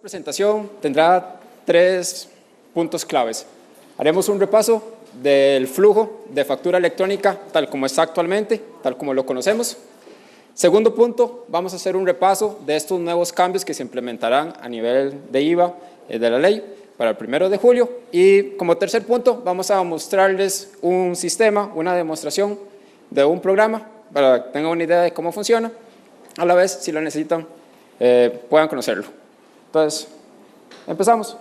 presentación tendrá 3 puntos claves. Haremos un repaso del flujo de factura electrónica tal como está actualmente, tal como lo conocemos. Segundo punto, vamos a hacer un repaso de estos nuevos cambios que se implementarán a nivel de IVA de la ley para el 1 de julio. Y como tercer punto, vamos a mostrarles un sistema, una demostración de un programa para que tengan una idea de cómo funciona. A la vez, si lo necesitan, puedan conocerlo. Entonces, empezamos.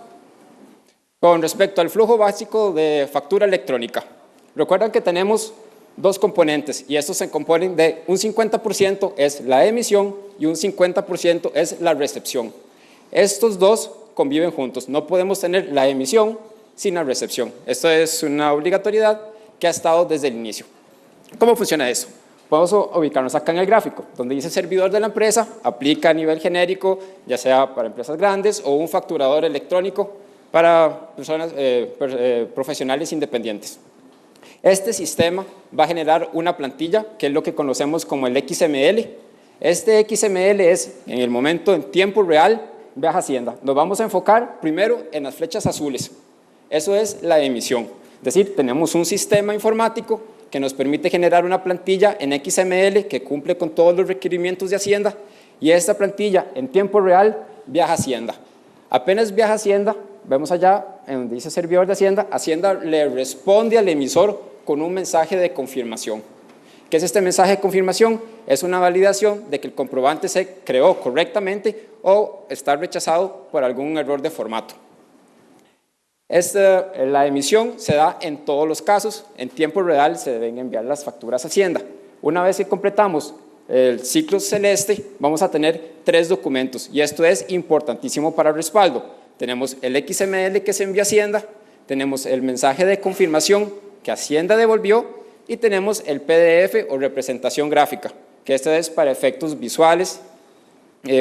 Con respecto al flujo básico de factura electrónica, recuerdan que tenemos dos componentes y estos se componen de un 50% es la emisión y un 50% es la recepción. Estos dos conviven juntos, no podemos tener la emisión sin la recepción. Esto es una obligatoriedad que ha estado desde el inicio. ¿Cómo funciona eso? Podemos ubicarnos acá en el gráfico, donde dice servidor de la empresa, aplica a nivel genérico, ya sea para empresas grandes o un facturador electrónico para personas profesionales independientes. Este sistema va a generar una plantilla, que es lo que conocemos como el XML. Este XML es, en el momento, en tiempo real, Viaja Hacienda. Nos vamos a enfocar primero en las flechas azules. Eso es la emisión. Es decir, tenemos un sistema informático que nos permite generar una plantilla en XML que cumple con todos los requerimientos de Hacienda y esta plantilla en tiempo real viaja a Hacienda. Apenas viaja a Hacienda, vemos allá en donde dice servidor de Hacienda, Hacienda le responde al emisor con un mensaje de confirmación. ¿Qué es este mensaje de confirmación? Es una validación de que el comprobante se creó correctamente o está rechazado por algún error de formato. La emisión se da en todos los casos, en tiempo real se deben enviar las facturas a Hacienda. Una vez que completamos el ciclo celeste, vamos a tener 3 documentos y esto es importantísimo para el respaldo. Tenemos el XML que se envía a Hacienda, tenemos el mensaje de confirmación que Hacienda devolvió y tenemos el PDF o representación gráfica, que este es para efectos visuales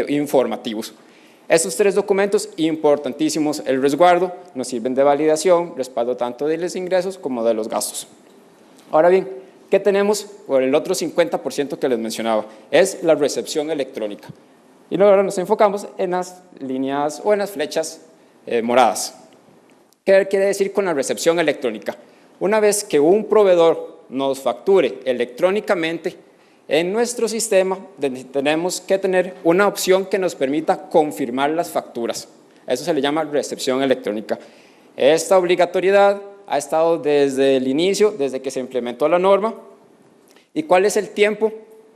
informativos. Estos 3 documentos importantísimos, el resguardo, nos sirven de validación, respaldo tanto de los ingresos como de los gastos. Ahora bien, ¿qué tenemos por el otro 50% que les mencionaba? Es la recepción electrónica. Y ahora nos enfocamos en las líneas o en las flechas moradas. ¿Qué quiere decir con la recepción electrónica? Una vez que un proveedor nos facture electrónicamente, en nuestro sistema tenemos que tener una opción que nos permita confirmar las facturas. Eso se le llama recepción electrónica. Esta obligatoriedad ha estado desde el inicio, desde que se implementó la norma. ¿Y cuál es el tiempo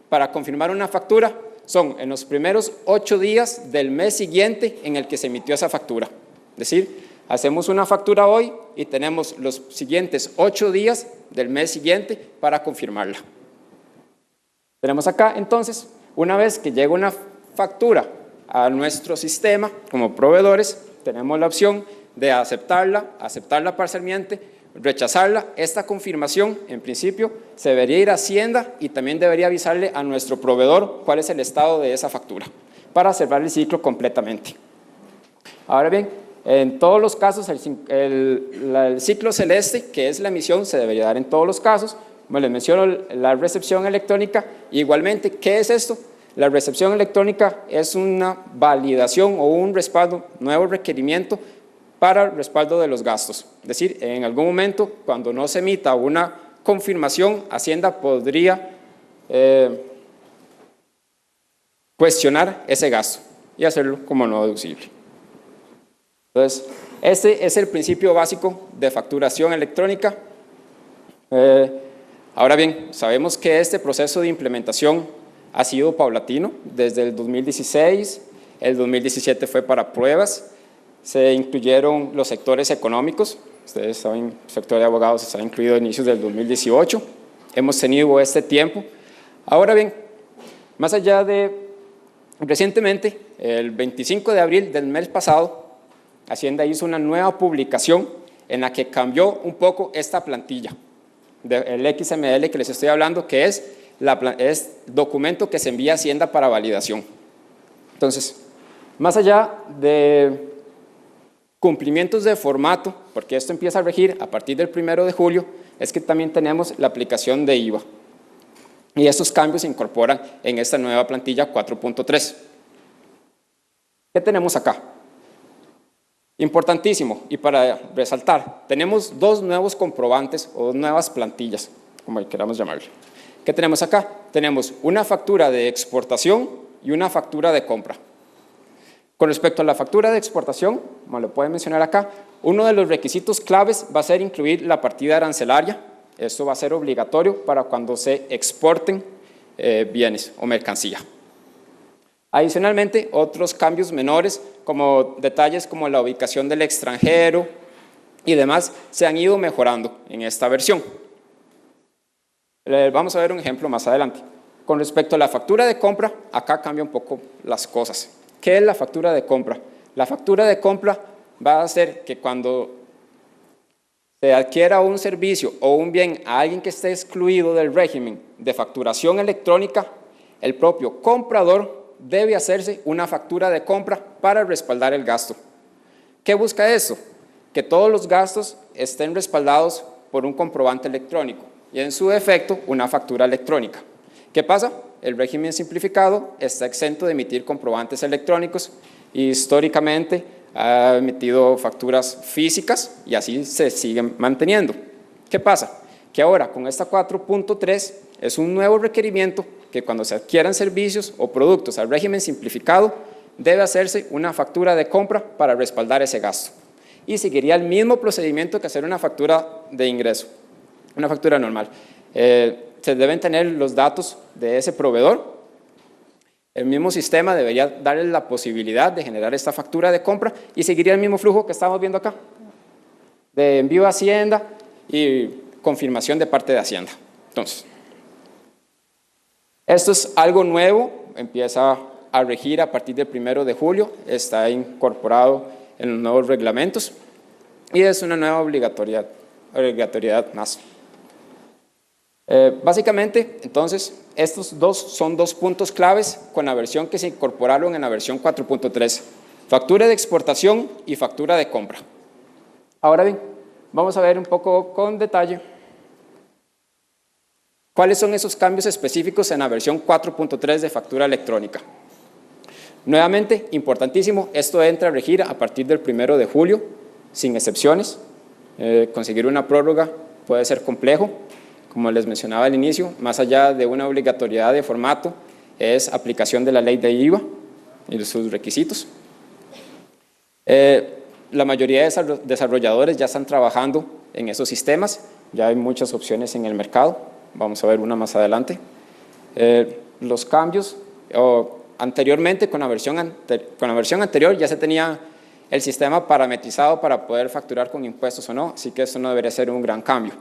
para confirmar una factura? Son en los primeros 8 días del mes siguiente en el que se emitió esa factura. Es decir, hacemos una factura hoy y tenemos los siguientes 8 días del mes siguiente para confirmarla. Tenemos acá, entonces, una vez que llega una factura a nuestro sistema como proveedores, tenemos la opción de aceptarla parcialmente, rechazarla. Esta confirmación, en principio, se debería ir a Hacienda y también debería avisarle a nuestro proveedor cuál es el estado de esa factura para cerrar el ciclo completamente. Ahora bien, en todos los casos, el ciclo celeste, que es la emisión, se debería dar en todos los casos. Bueno, les menciono la recepción electrónica. Igualmente, ¿qué es esto? La recepción electrónica es una validación o un respaldo, nuevo requerimiento para el respaldo de los gastos. Es decir, en algún momento, cuando no se emita una confirmación, Hacienda podría cuestionar ese gasto y hacerlo como no deducible. Entonces, este es el principio básico de facturación electrónica. Ahora bien, sabemos que este proceso de implementación ha sido paulatino desde el 2016, el 2017 fue para pruebas, se incluyeron los sectores económicos, ustedes saben, el sector de abogados está incluido a inicios del 2018, hemos tenido este tiempo. Ahora bien, más allá de, recientemente, el 25 de abril del mes pasado, Hacienda hizo una nueva publicación en la que cambió un poco esta plantilla. El XML que les estoy hablando, que es documento que se envía a Hacienda para validación. Entonces, más allá de cumplimientos de formato, porque esto empieza a regir a partir del 1 de julio, es que también tenemos la aplicación de IVA. Y estos cambios se incorporan en esta nueva plantilla 4.3. ¿Qué tenemos acá? Importantísimo, y para resaltar, tenemos dos nuevos comprobantes o dos nuevas plantillas, como queramos llamarlo. ¿Qué tenemos acá? Tenemos una factura de exportación y una factura de compra. Con respecto a la factura de exportación, como lo pueden mencionar acá, uno de los requisitos claves va a ser incluir la partida arancelaria. Esto va a ser obligatorio para cuando se exporten bienes o mercancía. Adicionalmente, otros cambios menores, como detalles como la ubicación del extranjero y demás, se han ido mejorando en esta versión. Vamos a ver un ejemplo más adelante. Con respecto a la factura de compra, acá cambia un poco las cosas. ¿Qué es la factura de compra? La factura de compra va a hacer que cuando se adquiera un servicio o un bien a alguien que esté excluido del régimen de facturación electrónica, el propio comprador debe hacerse una factura de compra para respaldar el gasto. ¿Qué busca esto? Que todos los gastos estén respaldados por un comprobante electrónico y en su defecto una factura electrónica. ¿Qué pasa? El régimen simplificado está exento de emitir comprobantes electrónicos y históricamente ha emitido facturas físicas y así se siguen manteniendo. ¿Qué pasa? Que ahora con esta 4.3 es un nuevo requerimiento que cuando se adquieran servicios o productos al régimen simplificado debe hacerse una factura de compra para respaldar ese gasto y seguiría el mismo procedimiento que hacer una factura de ingreso, una factura normal. Se deben tener los datos de ese proveedor. El mismo sistema debería darle la posibilidad de generar esta factura de compra y seguiría el mismo flujo que estamos viendo acá, de envío a Hacienda y confirmación de parte de Hacienda. Entonces, esto es algo nuevo, empieza a regir a partir del 1 de julio, está incorporado en los nuevos reglamentos y es una nueva obligatoriedad más. Básicamente, entonces, estos dos son dos puntos claves con la versión que se incorporaron en la versión 4.3, factura de exportación y factura de compra. Ahora bien, vamos a ver un poco con detalle cuáles son esos cambios específicos en la versión 4.3 de factura electrónica. Nuevamente, importantísimo, esto entra a regir a partir del 1 de julio, sin excepciones. Conseguir una prórroga puede ser complejo. Como les mencionaba al inicio, más allá de una obligatoriedad de formato, es aplicación de la ley de IVA y de sus requisitos. La mayoría de desarrolladores ya están trabajando en esos sistemas, ya hay muchas opciones en el mercado, vamos a ver una más adelante. Los cambios, anteriormente con la versión anterior ya se tenía el sistema parametrizado para poder facturar con impuestos o no, así que eso no debería ser un gran cambio.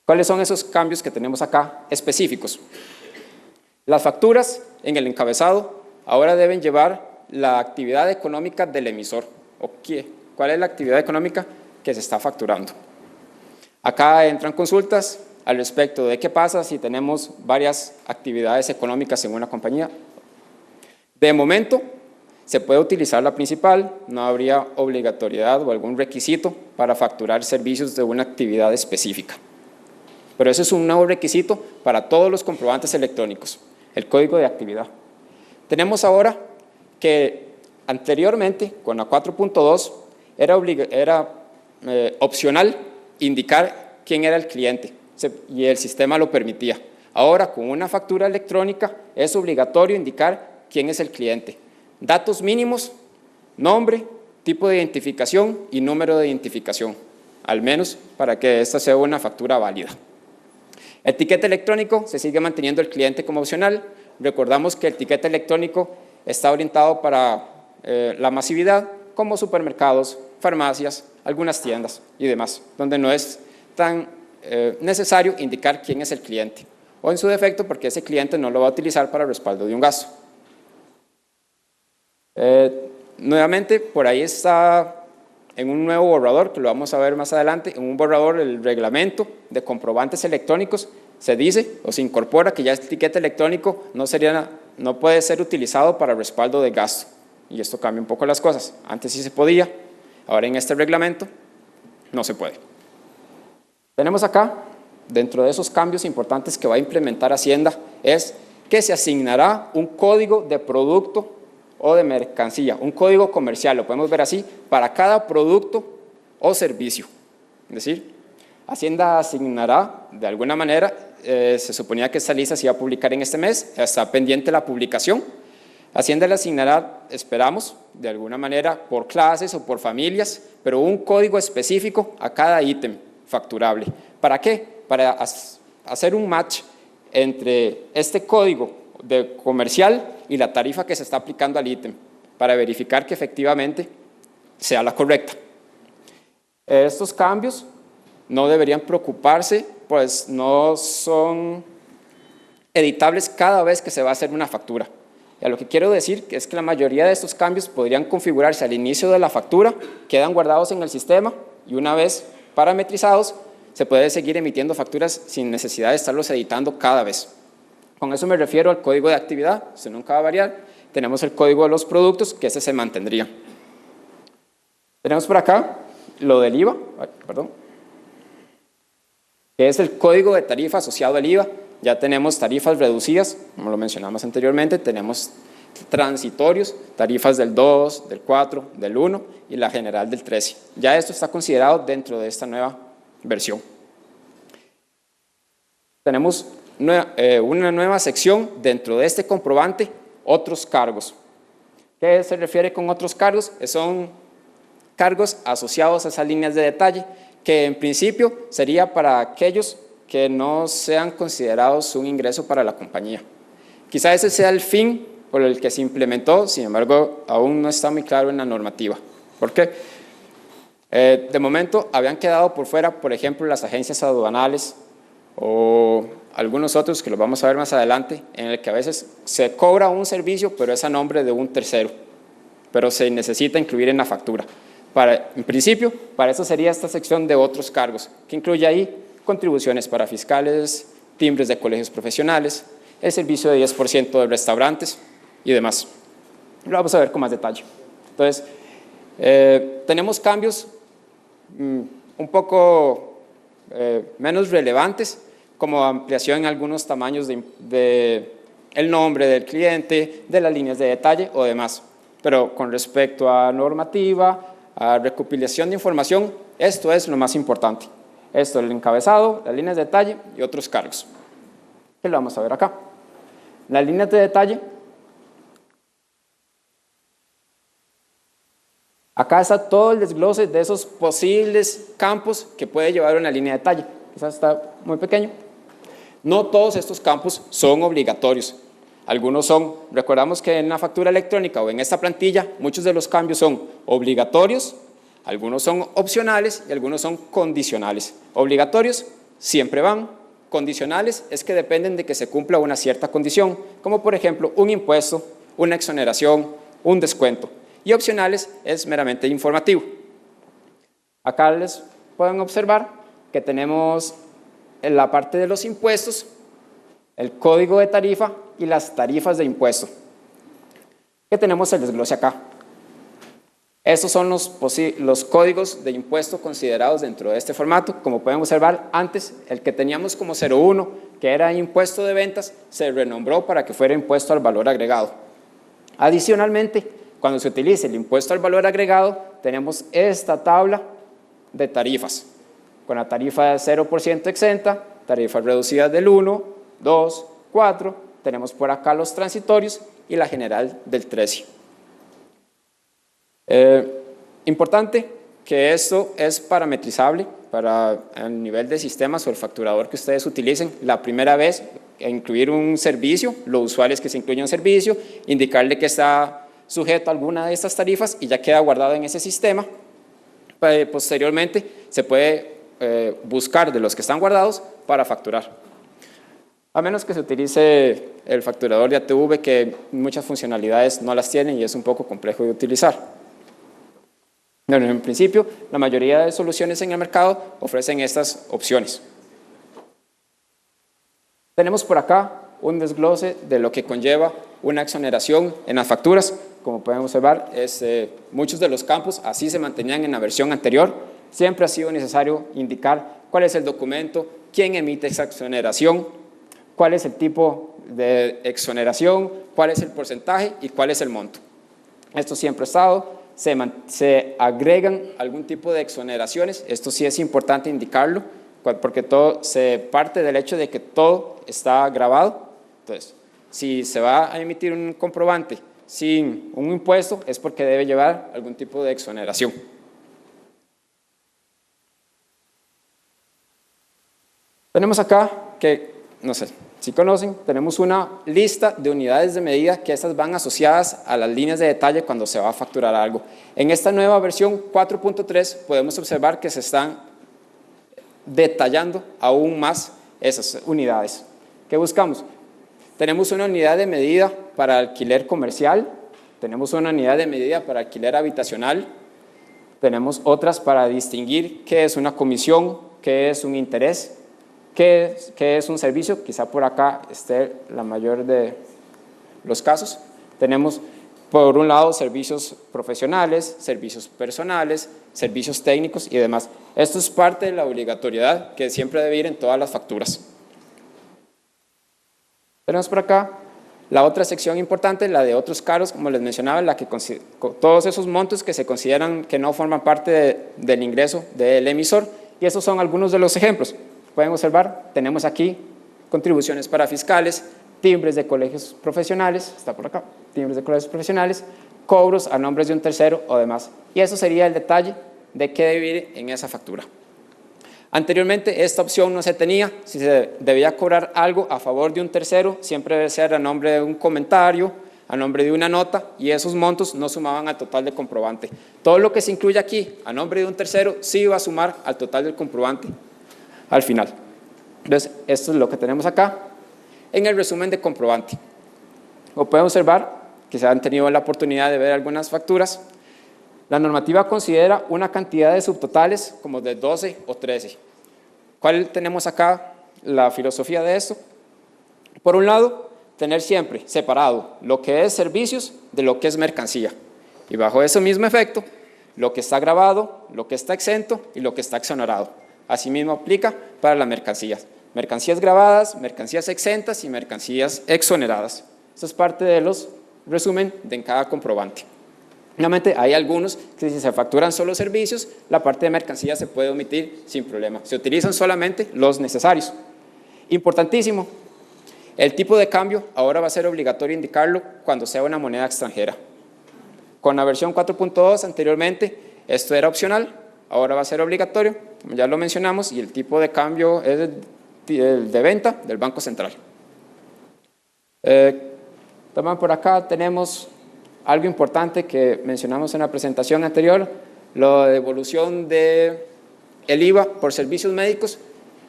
¿Cuáles son esos cambios que tenemos acá específicos? Las facturas en el encabezado ahora deben llevar la actividad económica del emisor. ¿Cuál es la actividad económica que se está facturando? Acá entran consultas al respecto de qué pasa si tenemos varias actividades económicas en una compañía. De momento, se puede utilizar la principal, no habría obligatoriedad o algún requisito para facturar servicios de una actividad específica. Pero ese es un nuevo requisito para todos los comprobantes electrónicos, el código de actividad. Tenemos ahora que anteriormente, con la 4.2, era opcional indicar quién era el cliente y el sistema lo permitía. Ahora, con una factura electrónica, es obligatorio indicar quién es el cliente. Datos mínimos, nombre, tipo de identificación y número de identificación, al menos para que esta sea una factura válida. Etiqueta electrónico, se sigue manteniendo el cliente como opcional. Recordamos que el etiqueta electrónico está orientado para la masividad, como supermercados, farmacias, algunas tiendas y demás, donde no es tan necesario indicar quién es el cliente, o en su defecto porque ese cliente no lo va a utilizar para respaldo de un gasto. Nuevamente, por ahí está en un nuevo borrador, que lo vamos a ver más adelante, en un borrador el reglamento de comprobantes electrónicos, se dice o se incorpora que ya el etiquete electrónico no puede ser utilizado para respaldo de gasto. Y esto cambia un poco las cosas. Antes sí se podía, ahora en este reglamento no se puede. Tenemos acá, dentro de esos cambios importantes que va a implementar Hacienda, es que se asignará un código de producto o de mercancía, un código comercial, lo podemos ver así, para cada producto o servicio. Es decir, Hacienda asignará, de alguna manera, se suponía que esta lista se iba a publicar en este mes, está pendiente la publicación. Hacienda le asignará, esperamos, de alguna manera, por clases o por familias, pero un código específico a cada ítem facturable. ¿Para qué? Para hacer un match entre este código de comercial y la tarifa que se está aplicando al ítem, para verificar que efectivamente sea la correcta. Estos cambios no deberían preocuparse, pues no son editables cada vez que se va a hacer una factura. Y a lo que quiero decir es que la mayoría de estos cambios podrían configurarse al inicio de la factura, quedan guardados en el sistema y una vez parametrizados se puede seguir emitiendo facturas sin necesidad de estarlos editando cada vez. Con eso me refiero al código de actividad, eso nunca va a variar. Tenemos el código de los productos, que ese se mantendría. Tenemos por acá lo del IVA, que es el código de tarifa asociado al IVA. Ya tenemos tarifas reducidas, como lo mencionamos anteriormente, tenemos transitorios, tarifas del 2, del 4, del 1 y la general del 13. Ya esto está considerado dentro de esta nueva versión. Tenemos una nueva sección dentro de este comprobante, otros cargos. ¿Qué se refiere con otros cargos? Son cargos asociados a esas líneas de detalle, que en principio sería para aquellos que no sean considerados un ingreso para la compañía. Quizá ese sea el fin por el que se implementó, sin embargo, aún no está muy claro en la normativa. ¿Por qué? De momento habían quedado por fuera, por ejemplo, las agencias aduanales o algunos otros que los vamos a ver más adelante, en el que a veces se cobra un servicio, pero es a nombre de un tercero, pero se necesita incluir en la factura. En principio, para eso sería esta sección de otros cargos, que incluye ahí contribuciones para fiscales, timbres de colegios profesionales, el servicio de 10% de restaurantes y demás. Lo vamos a ver con más detalle. Entonces, tenemos cambios un poco menos relevantes, como ampliación en algunos tamaños de el nombre del cliente, de las líneas de detalle o demás. Pero con respecto a normativa, a recopilación de información, esto es lo más importante. Esto es el encabezado, las líneas de detalle y otros cargos. ¿Qué lo vamos a ver acá? Las líneas de detalle. Acá está todo el desglose de esos posibles campos que puede llevar una línea de detalle. Quizás está muy pequeño. No todos estos campos son obligatorios. Algunos son, recordamos que en la factura electrónica o en esta plantilla, muchos de los cambios son obligatorios, algunos son opcionales y algunos son condicionales. Obligatorios siempre van, condicionales es que dependen de que se cumpla una cierta condición, como por ejemplo un impuesto, una exoneración, un descuento. Y opcionales es meramente informativo. Acá les pueden observar que tenemos en la parte de los impuestos, el código de tarifa y las tarifas de impuesto. ¿Qué tenemos el desglose acá? Estos son los códigos de impuesto considerados dentro de este formato. Como pueden observar, antes el que teníamos como 01, que era impuesto de ventas, se renombró para que fuera impuesto al valor agregado. Adicionalmente, cuando se utilice el impuesto al valor agregado, tenemos esta tabla de tarifas, con la tarifa de 0% exenta, tarifas reducidas del 1, 2, 4, tenemos por acá los transitorios y la general del 13. Importante que esto es parametrizable para el nivel de sistemas o el facturador que ustedes utilicen. La primera vez, incluir un servicio, lo usual es que se incluya un servicio, indicarle que está sujeto a alguna de estas tarifas y ya queda guardado en ese sistema. Posteriormente se puede buscar de los que están guardados para facturar. A menos que se utilice el facturador de ATV, que muchas funcionalidades no las tienen y es un poco complejo de utilizar. Bueno, en principio, la mayoría de soluciones en el mercado ofrecen estas opciones. Tenemos por acá un desglose de lo que conlleva una exoneración en las facturas. Como pueden observar, muchos de los campos así se mantenían en la versión anterior. Siempre ha sido necesario indicar cuál es el documento, quién emite esa exoneración, cuál es el tipo de exoneración, cuál es el porcentaje y cuál es el monto. Esto siempre ha estado, se agregan algún tipo de exoneraciones, esto sí es importante indicarlo, porque todo se parte del hecho de que todo está grabado. Entonces, si se va a emitir un comprobante sin un impuesto, es porque debe llevar algún tipo de exoneración. Tenemos acá que, no sé, si conocen, tenemos una lista de unidades de medida que estas van asociadas a las líneas de detalle cuando se va a facturar algo. En esta nueva versión 4.3 podemos observar que se están detallando aún más esas unidades. ¿Qué buscamos? Tenemos una unidad de medida para alquiler comercial, tenemos una unidad de medida para alquiler habitacional, tenemos otras para distinguir qué es una comisión, qué es un interés, qué es un servicio, quizá por acá esté la mayor de los casos. Tenemos por un lado servicios profesionales, servicios personales, servicios técnicos y demás. Esto es parte de la obligatoriedad que siempre debe ir en todas las facturas. Tenemos por acá la otra sección importante, la de otros cargos, como les mencionaba, la que todos esos montos que se consideran que no forman parte del ingreso del emisor, y esos son algunos de los ejemplos. Pueden observar, tenemos aquí contribuciones para fiscales, timbres de colegios profesionales, está por acá, timbres de colegios profesionales, cobros a nombres de un tercero o demás. Y eso sería el detalle de qué debe ir en esa factura. Anteriormente esta opción no se tenía, si se debía cobrar algo a favor de un tercero, siempre debe ser a nombre de un comentario, a nombre de una nota, y esos montos no sumaban al total del comprobante. Todo lo que se incluye aquí a nombre de un tercero sí va a sumar al total del comprobante al final. Entonces, esto es lo que tenemos acá en el resumen de comprobante. Como pueden observar, que se han tenido la oportunidad de ver algunas facturas, la normativa considera una cantidad de subtotales como de 12 o 13. ¿Cuál tenemos acá la filosofía de esto? Por un lado, tener siempre separado lo que es servicios de lo que es mercancía. Y bajo ese mismo efecto, lo que está grabado, lo que está exento y lo que está exonerado. Asimismo aplica para las mercancías. Mercancías grabadas, mercancías exentas y mercancías exoneradas. Eso es parte de los resumen de en cada comprobante. Finalmente, hay algunos que si se facturan solo servicios, la parte de mercancía se puede omitir sin problema. Se utilizan solamente los necesarios. Importantísimo, el tipo de cambio ahora va a ser obligatorio indicarlo cuando sea una moneda extranjera. Con la versión 4.2 anteriormente esto era opcional, ahora va a ser obligatorio, como ya lo mencionamos, y el tipo de cambio es el de venta del Banco Central. También por acá tenemos algo importante que mencionamos en la presentación anterior, la devolución del IVA por servicios médicos.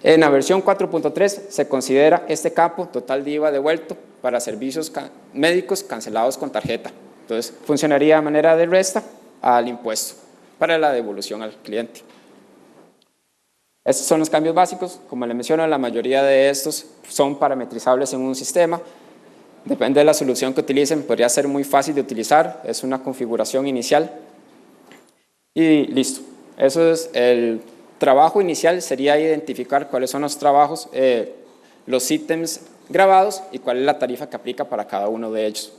En la versión 4.3 se considera este campo total de IVA devuelto para servicios médicos cancelados con tarjeta. Entonces, funcionaría de manera de resta al impuesto para la devolución al cliente. Estos son los cambios básicos. Como les menciono, la mayoría de estos son parametrizables en un sistema. Depende de la solución que utilicen, podría ser muy fácil de utilizar, es una configuración inicial y listo. Eso es el trabajo inicial, sería identificar cuáles son los trabajos, los ítems grabados y cuál es la tarifa que aplica para cada uno de ellos.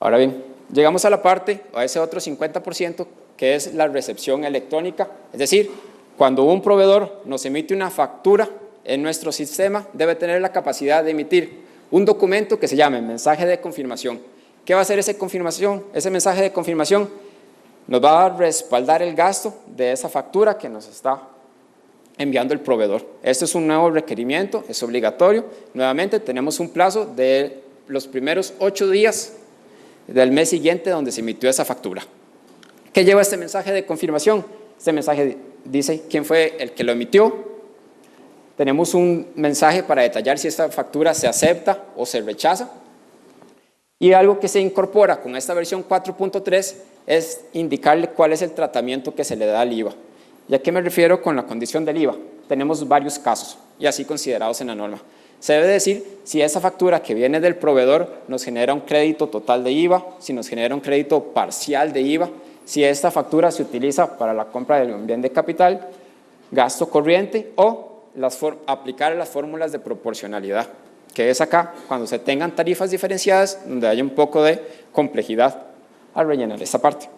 Ahora bien, llegamos a la parte, a ese otro 50%, que es la recepción electrónica, es decir, cuando un proveedor nos emite una factura en nuestro sistema, debe tener la capacidad de emitir un documento que se llame mensaje de confirmación. ¿Qué va a hacer esa confirmación? Ese mensaje de confirmación nos va a respaldar el gasto de esa factura que nos está enviando el proveedor. Este es un nuevo requerimiento, es obligatorio. Nuevamente tenemos un plazo de los primeros 8 días del mes siguiente donde se emitió esa factura. ¿Qué lleva este mensaje de confirmación? Este mensaje dice quién fue el que lo emitió. Tenemos un mensaje para detallar si esta factura se acepta o se rechaza. Y algo que se incorpora con esta versión 4.3 es indicarle cuál es el tratamiento que se le da al IVA. ¿Y a qué me refiero con la condición del IVA? Tenemos varios casos y así considerados en la norma. Se debe decir si esa factura que viene del proveedor nos genera un crédito total de IVA, si nos genera un crédito parcial de IVA, si esta factura se utiliza para la compra de un bien de capital, gasto corriente o aplicar las fórmulas de proporcionalidad. que es acá, cuando se tengan tarifas diferenciadas, donde haya un poco de complejidad al rellenar esta parte.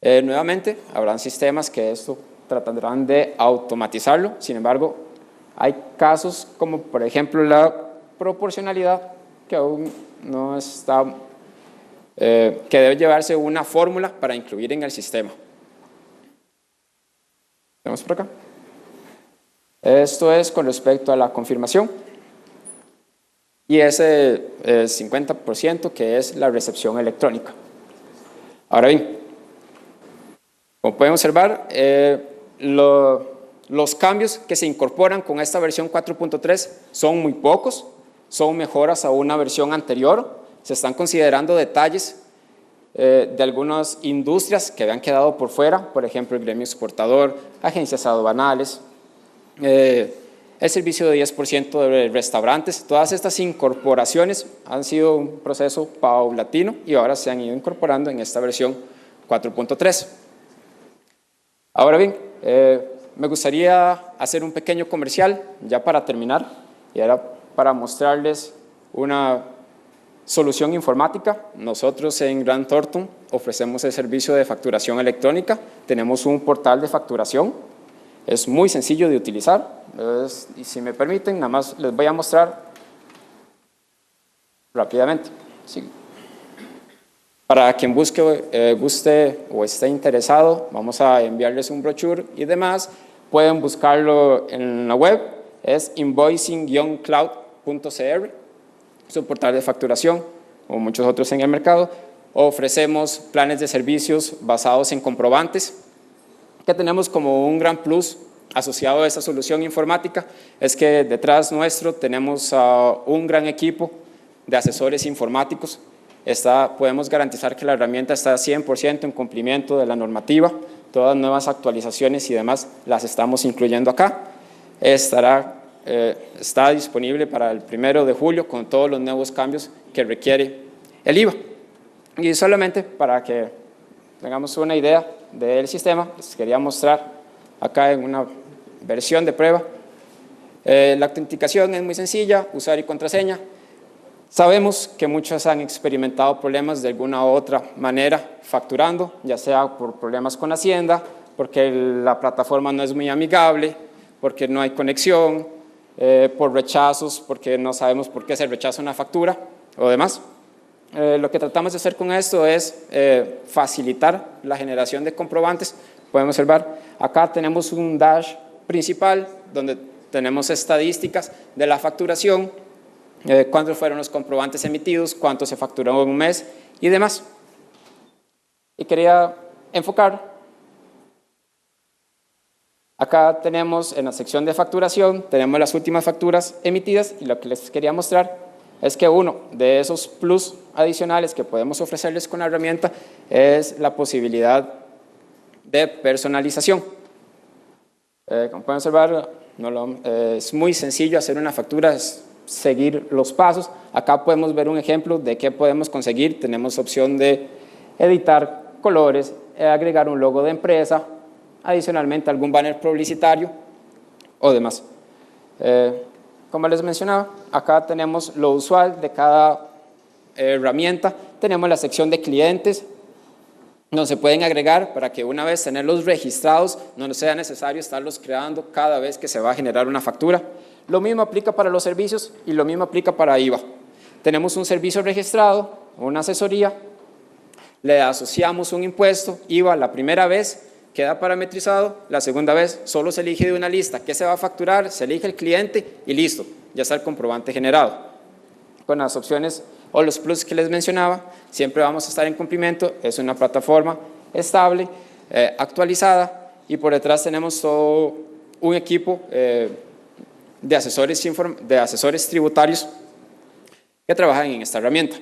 Nuevamente, habrán sistemas que esto tratarán de automatizarlo, sin embargo, hay casos como por ejemplo la proporcionalidad que aún no está, que debe llevarse una fórmula para incluir en el sistema. Vamos por acá. Esto es con respecto a la confirmación y ese 50% que es la recepción electrónica. Ahora bien, como pueden observar, los cambios que se incorporan con esta versión 4.3 son muy pocos, son mejoras a una versión anterior, se están considerando detalles de algunas industrias que habían quedado por fuera, por ejemplo, el gremio exportador, agencias aduanales, el servicio de 10% de restaurantes. Todas estas incorporaciones han sido un proceso paulatino y ahora se han ido incorporando en esta versión 4.3. Ahora bien, me gustaría hacer un pequeño comercial ya para terminar y era para mostrarles una solución informática. Nosotros en Grant Thornton ofrecemos el servicio de facturación electrónica, tenemos un portal de facturación, es muy sencillo de utilizar, y si me permiten, nada más les voy a mostrar rápidamente. Sí. Para quien guste o esté interesado, vamos a enviarles un brochure y demás, pueden buscarlo en la web, es invoicing-cloud.cr. Es un portal de facturación, como muchos otros en el mercado. Ofrecemos planes de servicios basados en comprobantes, que tenemos como un gran plus asociado a esta solución informática, es que detrás nuestro tenemos un gran equipo de asesores informáticos. Podemos garantizar que la herramienta está 100% en cumplimiento de la normativa, todas nuevas actualizaciones y demás las estamos incluyendo acá. Está disponible para el 1 de julio con todos los nuevos cambios que requiere el IVA. Y solamente para que tengamos una idea del sistema, les quería mostrar acá en una versión de prueba. La autenticación es muy sencilla, usuario y contraseña. Sabemos que muchos han experimentado problemas de alguna u otra manera facturando, ya sea por problemas con Hacienda, porque la plataforma no es muy amigable, porque no hay conexión, por rechazos, porque no sabemos por qué se rechaza una factura o demás. Lo que tratamos de hacer con esto es facilitar la generación de comprobantes. Podemos observar, acá tenemos un dash principal donde tenemos estadísticas de la facturación, cuántos fueron los comprobantes emitidos, cuánto se facturó en un mes y demás. Y quería enfocar. Acá tenemos en la sección de facturación, tenemos las últimas facturas emitidas y lo que les quería mostrar es que uno de esos plus adicionales que podemos ofrecerles con la herramienta es la posibilidad de personalización. Como pueden observar, es muy sencillo hacer una factura, es seguir los pasos. Acá podemos ver un ejemplo de qué podemos conseguir. Tenemos opción de editar colores, agregar un logo de empresa, adicionalmente algún banner publicitario o demás. Como les mencionaba, acá tenemos lo usual de cada herramienta. Tenemos la sección de clientes, donde se pueden agregar para que una vez tenerlos registrados no sea necesario estarlos creando cada vez que se va a generar una factura. Lo mismo aplica para los servicios y lo mismo aplica para IVA. Tenemos un servicio registrado, una asesoría, le asociamos un impuesto, IVA la primera vez, queda parametrizado, la segunda vez solo se elige de una lista qué se va a facturar, se elige el cliente y listo, ya está el comprobante generado. Con las opciones o los plus que les mencionaba, siempre vamos a estar en cumplimiento, es una plataforma estable, actualizada y por detrás tenemos todo un equipo de asesores tributarios que trabajan en esta herramienta.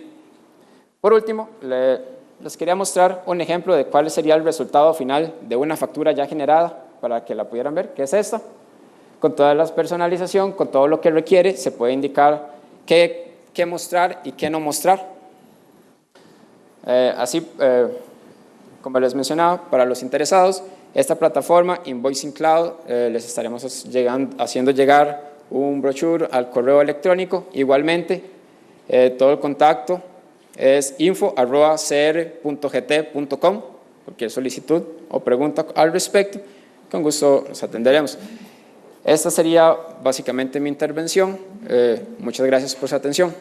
Por último, les quería mostrar un ejemplo de cuál sería el resultado final de una factura ya generada para que la pudieran ver, que es esta. Con toda la personalización, con todo lo que requiere, se puede indicar qué mostrar y qué no mostrar. Como les mencionaba, para los interesados, esta plataforma Invoicing Cloud les estaremos haciendo llegar un brochure al correo electrónico. Igualmente, todo el contacto es info@cr.gt.com. Cualquier solicitud o pregunta al respecto, con gusto los atenderemos. Esta sería básicamente mi intervención. Muchas gracias por su atención.